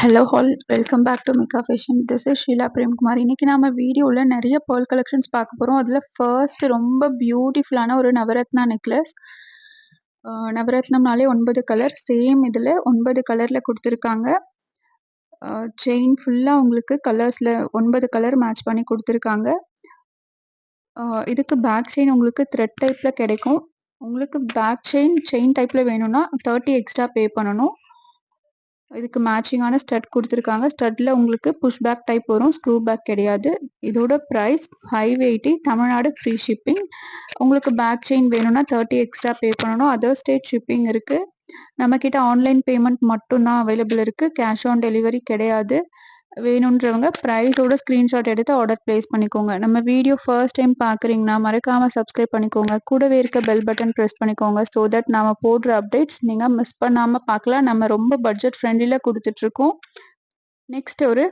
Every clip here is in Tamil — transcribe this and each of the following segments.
Hello all, welcome back to Mika fashion. This is Sheela Premkumar. இன்னைக்கு நாம வீடியோவில் நிறைய பேர்ல் கலெக்ஷன்ஸ் பார்க்க போகிறோம். அதில் ஃபர்ஸ்ட் ரொம்ப பியூட்டிஃபுல்லான ஒரு நவரத்னா நெக்லஸ். நவரத்னம்னாலே 9 கலர், சேம் இதில் 9 கலரில் கொடுத்துருக்காங்க. செயின் ஃபுல்லாக உங்களுக்கு கலர்ஸில் 9 கலர் மேட்ச் பண்ணி கொடுத்துருக்காங்க. இதுக்கு பேக் செயின் உங்களுக்கு த்ரெட் டைப்பில் கிடைக்கும். உங்களுக்கு பேக் செயின் டைப்பில் வேணும்னா 30 எக்ஸ்ட்ரா பே பண்ணணும். இதுக்கு மேட்சிங்கான ஸ்டட் கொடுத்துருக்காங்க. ஸ்டட்டில் உங்களுக்கு புஷ் பேக் டைப் வரும், ஸ்க்ரூ பேக் கிடையாது. இதோட ப்ரைஸ் 580, தமிழ்நாடு ஃப்ரீ ஷிப்பிங். உங்களுக்கு பேக் செயின் வேணும்னா 30 எக்ஸ்ட்ரா பே பண்ணணும். அதர் ஸ்டேட் ஷிப்பிங் இருக்குது. நம்மக்கிட்ட ஆன்லைன் பேமெண்ட் மட்டும்தான் அவைலபிள் இருக்குது. கேஷ் ஆன் டெலிவரி கிடையாது. வேணுன்றவங்க ப்ரைஸோட ஸ்க்ரீன்ஷாட் எடுத்து ஆர்டர் ப்ளேஸ் பண்ணிக்கோங்க. நம்ம வீடியோ ஃபர்ஸ்ட் டைம் பார்க்குறீங்கன்னா மறக்காமல் சப்ஸ்கிரைப் பண்ணிக்கோங்க. கூடவே இருக்க பெல் பட்டன் ப்ரெஸ் பண்ணிக்கோங்க. ஸோ தட் நம்ம போடுற அப்டேட்ஸ் நீங்கள் மிஸ் பண்ணாமல் பார்க்கலாம். நம்ம ரொம்ப பட்ஜெட் ஃப்ரெண்ட்லியில் கொடுத்துட்ருக்கோம். நெக்ஸ்ட் ஒரு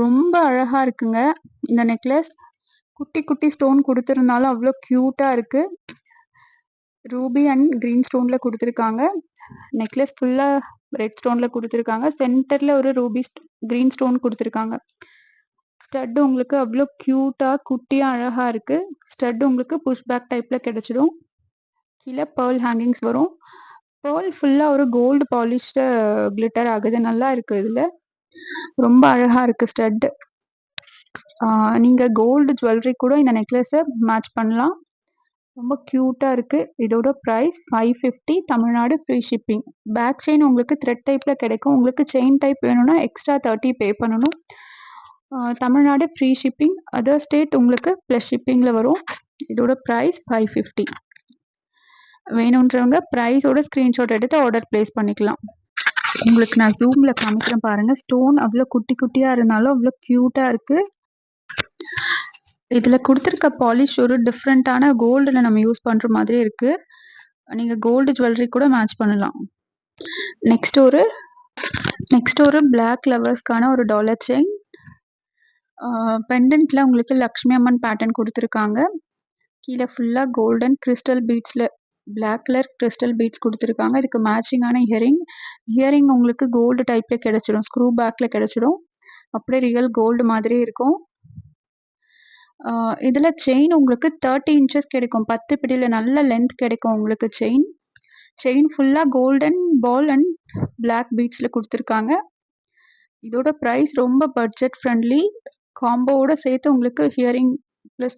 ரொம்ப அழகாக இருக்குங்க இந்த நெக்லஸ். குட்டி குட்டி ஸ்டோன் கொடுத்துருந்தாலும் அவ்வளோ க்யூட்டாக இருக்குது. ரூபி அண்ட் க்ரீன் ஸ்டோனில் கொடுத்துருக்காங்க. நெக்லஸ் ஃபுல்லாக ரெட் ஸ்டோனில் கொடுத்துருக்காங்க. சென்டரில் ஒரு ரூபி க்ரீன் ஸ்டோன் கொடுத்துருக்காங்க. ஸ்டட் உங்களுக்கு அவ்வளோ க்யூட்டாக குட்டியாக அழகாக இருக்குது. ஸ்டட் உங்களுக்கு புஷ் பேக் டைப்பில் கிடச்சிடும். கீழே பேர்ல் ஹேங்கிங்ஸ் வரும். பேர்ல் ஃபுல்லாக ஒரு கோல்டு பாலிஷ்டு கிளிட்டர் ஆகுது. நல்லா இருக்குது. இதில் ரொம்ப அழகாக இருக்குது ஸ்டட். நீங்கள் கோல்டு ஜுவல்லரி கூட இந்த நெக்லஸை மேட்ச் பண்ணலாம். ரொம்ப க்யூட்டாக இருக்குது. இதோட price 550, Tamil Nadu free shipping. Back chain உங்களுக்கு த்ரெட் டைப்பில் கிடைக்கும். உங்களுக்கு செயின் டைப் வேணும்னா எக்ஸ்ட்ரா 30 பே பண்ணணும். Tamil Nadu free shipping. Other state உங்களுக்கு ப்ளஸ் ஷிப்பிங்கில் வரும். இதோட ப்ரைஸ் 550. வேணுன்றவங்க ப்ரைஸோட ஸ்க்ரீன்ஷாட் எடுத்து ஆர்டர் ப்ளேஸ் பண்ணிக்கலாம். உங்களுக்கு நான் ஜூமில் காமிக்கிறேன் பாருங்கள். ஸ்டோன் அவ்வளோ குட்டி குட்டியாக இருந்தாலும் அவ்வளோ க்யூட்டாக இருக்குது. இதில் கொடுத்துருக்க பாலிஷ் ஒரு டிஃப்ரெண்ட்டான கோல்டில் நம்ம யூஸ் பண்ணுற மாதிரி இருக்குது. நீங்கள் கோல்டு ஜுவல்லரி கூட மேட்ச் பண்ணலாம். நெக்ஸ்ட் ஒரு பிளாக் லவர்ஸ்க்கான ஒரு டாலர் செயின். பெண்டன்ட்டில் உங்களுக்கு லக்ஷ்மி அம்மன் பேட்டர்ன் கொடுத்துருக்காங்க. கீழே ஃபுல்லாக கோல்டன் கிறிஸ்டல் பீட்ஸில் பிளாக் கலர் கிறிஸ்டல் பீட்ஸ் கொடுத்துருக்காங்க. இதுக்கு மேட்சிங்கான ஹியரிங் உங்களுக்கு கோல்டு டைப்பில் கிடச்சிடும். ஸ்க்ரூ பேக்கில் கிடச்சிடும். அப்படியே ரியல் கோல்டு மாதிரி இருக்கும். இதில் செயின் உங்களுக்கு 30 இன்ச்சஸ் கிடைக்கும். 10 பிடியில் நல்ல லென்த் கிடைக்கும் உங்களுக்கு. செயின் ஃபுல்லாக கோல்டன் பால் அண்ட் பிளாக் பீட்ஸில் கொடுத்துருக்காங்க. இதோட ப்ரைஸ் ரொம்ப பட்ஜெட் ஃப்ரெண்ட்லி. காம்போவோட சேர்த்து உங்களுக்கு ஹியரிங் ப்ளஸ்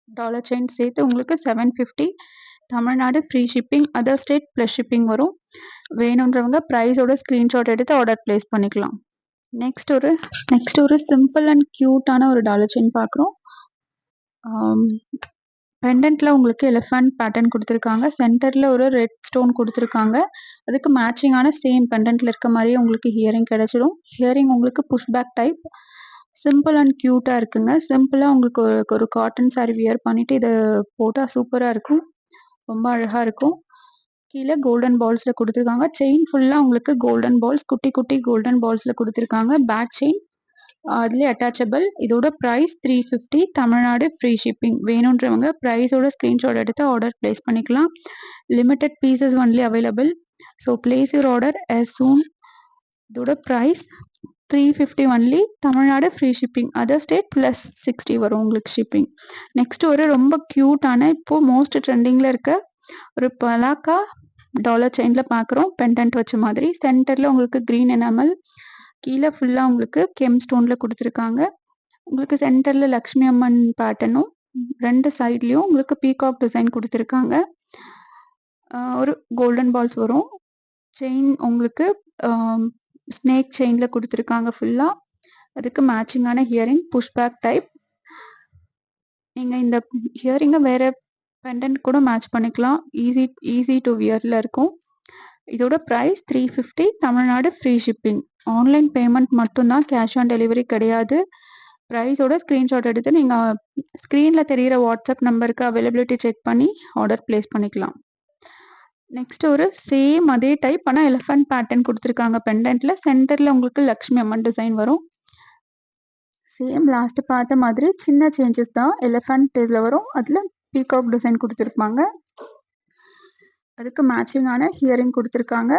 டாலர் செயின் சேர்த்து உங்களுக்கு 750, Tamil Nadu free shipping. Other state plus shipping வரும். வேணுன்றவங்க ப்ரைஸோட ஸ்க்ரீன்ஷாட் எடுத்து ஆர்டர் ப்ளேஸ் பண்ணிக்கலாம். நெக்ஸ்ட் ஒரு சிம்பிள் அண்ட் க்யூட்டான ஒரு டாலர் செயின் பார்க்குறோம். பெண்டன்ட்டில் உங்களுக்கு எலிஃபண்ட் பேட்டர்ன் கொடுத்துருக்காங்க. சென்டரில் ஒரு ரெட் ஸ்டோன் கொடுத்துருக்காங்க. அதுக்கு மேட்சிங்கான சேம் பெண்டன்ட்டில் இருக்க மாதிரியே உங்களுக்கு ஹியரிங் கிடச்சிடும். ஹியரிங் உங்களுக்கு push back type. Simple and க்யூட்டாக இருக்குங்க. சிம்பிளாக உங்களுக்கு ஒரு காட்டன் சாரீ வியர் பண்ணிவிட்டு இதை போட்டால் சூப்பராக இருக்கும். ரொம்ப அழகாக இருக்கும். கீழே கோல்டன் பால்ஸில் கொடுத்துருக்காங்க. செயின் ஃபுல்லாக உங்களுக்கு கோல்டன் பால்ஸ், குட்டி குட்டி கோல்டன் பால்ஸில் கொடுத்துருக்காங்க. பேக் செயின் அதுலேயே அட்டாச்சபிள். இதோட ப்ரைஸ் 350, தமிழ்நாடு ஃப்ரீ ஷிப்பிங். வேணுன்றவங்க ப்ரைஸோட ஸ்க்ரீன்ஷாட் எடுத்து ஆர்டர் ப்ளேஸ் பண்ணிக்கலாம். Limited pieces only available. So place your order as soon. இதோட price 350 only, Tamil Nadu free shipping. Other state plus 60 வரும் உங்களுக்கு ஷிப்பிங். நெக்ஸ்ட் ஒரு ரொம்ப க்யூட்டான இப்போது மோஸ்ட் ட்ரெண்டிங்கில் இருக்க ஒரு பலாக்கா டாலர் செயினில் பார்க்குறோம். பெண்டன்ட் வச்ச மாதிரி. சென்டரில் உங்களுக்கு க்ரீன் எனாமல், கீழே ஃபுல்லாக உங்களுக்கு கெம் ஸ்டோனில் கொடுத்துருக்காங்க. உங்களுக்கு சென்டரில் லக்ஷ்மி அம்மன் பேட்டர்னும், ரெண்டு சைட்லேயும் உங்களுக்கு பீகாக் டிசைன் கொடுத்துருக்காங்க. ஒரு கோல்டன் பால்ஸ் வரும். செயின் உங்களுக்கு ஸ்னேக் செயினில் கொடுத்துருக்காங்க ஃபுல்லாக. அதுக்கு மேட்சிங்கான ஹியரிங் புஷ் பேக் டைப். நீங்கள் இந்த ஹியரிங்கை வேறு பெண்டன்ட் கூட மேட்ச் பண்ணிக்கலாம். ஈஸி டு வியரில் இருக்கும். இதோட price 350, Tamil Nadu free shipping. Online payment மட்டும்தான், கேஷ் ஆன் டெலிவரி கிடையாது. ப்ரைஸோட ஸ்க்ரீன்ஷாட் எடுத்து நீங்கள் ஸ்க்ரீனில் தெரிகிற வாட்ஸ்அப் நம்பருக்கு அவைலபிலிட்டி செக் பண்ணி ஆர்டர் ப்ளேஸ் பண்ணிக்கலாம். நெக்ஸ்ட் ஒரு சேம் அதே டைப் ஆனால் எலிஃபண்ட் பேட்டர்ன் கொடுத்துருக்காங்க. பெண்டன்ட்டில் சென்டரில் உங்களுக்கு லக்ஷ்மி அம்மன் டிசைன் வரும். சேம் லாஸ்ட்டு பார்த்த மாதிரி சின்ன சேஞ்சஸ் தான். எலிஃபண்ட் இதில் வரும். அதில் பீகாக் டிசைன் கொடுத்துருப்பாங்க. அதுக்கு மேட்சிங்கான ஹியரிங் கொடுத்துருக்காங்க.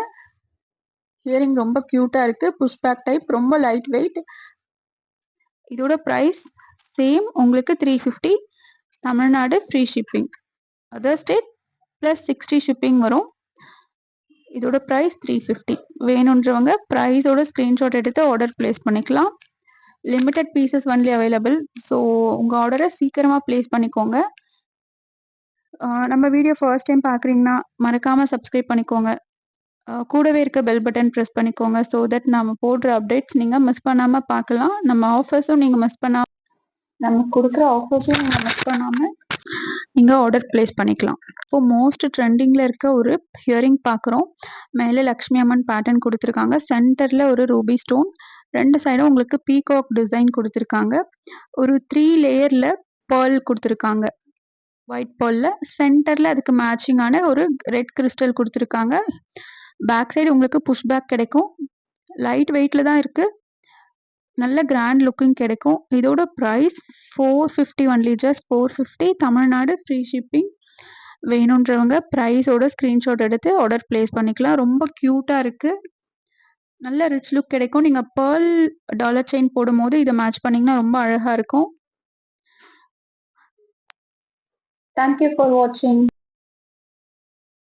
இயரிங் ரொம்ப க்யூட்டாக இருக்குது. புஷ் பேக் டைப், ரொம்ப லைட் வெயிட். இதோட ப்ரைஸ் சேம் உங்களுக்கு 350. Tamil Nadu free shipping. Other state plus 60 shipping வரும். இதோட ப்ரைஸ் 350. வேணுன்றவங்க ப்ரைஸோட ஸ்க்ரீன்ஷாட் எடுத்து ஆர்டர் ப்ளேஸ் பண்ணிக்கலாம். Limited pieces only available. So உங்கள் ஆர்டரை சீக்கிரமாக ப்ளேஸ் பண்ணிக்கோங்க. நம்ம வீடியோ ஃபர்ஸ்ட் டைம் பார்க்குறீங்கன்னா மறக்காமல் சப்ஸ்கிரைப் பண்ணிக்கோங்க. கூடவே இருக்க பெல் பட்டன் ப்ரெஸ் பண்ணிக்கோங்க. ஸோ தட் நம்ம போடுற அப்டேட்ஸ் நீங்கள் மிஸ் பண்ணாமல் பார்க்கலாம். நம்ம ஆஃபர்ஸும் நீங்கள் மிஸ் பண்ணாமல் நீங்கள் ஆர்டர் ப்ளேஸ் பண்ணிக்கலாம். இப்போ மோஸ்ட் ட்ரெண்டிங்கில் இருக்க ஒரு ஹியரிங் பார்க்குறோம். மேலே லக்ஷ்மி அம்மன் பேட்டர்ன் கொடுத்துருக்காங்க. சென்டரில் ஒரு ரூபி ஸ்டோன், 2 சைடும் உங்களுக்கு பீகாக் டிசைன் கொடுத்துருக்காங்க. ஒரு 3 லேயரில் பேர்ல் கொடுத்துருக்காங்க. ஒயிட் பேர்லில் சென்டரில் அதுக்கு மேட்சிங்கான ஒரு ரெட் கிறிஸ்டல் கொடுத்துருக்காங்க. பேக் சைடு உங்களுக்கு புஷ் பேக் கிடைக்கும். லைட் வெயிட்டில் தான் இருக்குது. நல்ல கிராண்ட் லுக்கிங் கிடைக்கும். இதோட price 450 only, just 450. Tamil Nadu free shipping. வேணுன்றவங்க ப்ரைஸோட ஸ்க்ரீன்ஷாட் எடுத்து ஆர்டர் ப்ளேஸ் பண்ணிக்கலாம். ரொம்ப க்யூட்டாக இருக்குது. நல்ல ரிச் லுக் கிடைக்கும். நீங்கள் பேர்ல் டாலர் செயின் போடும்போது இதை மேட்ச் பண்ணிங்கன்னா ரொம்ப அழகாக இருக்கும். தேங்க்யூ ஃபார் வாட்சிங்.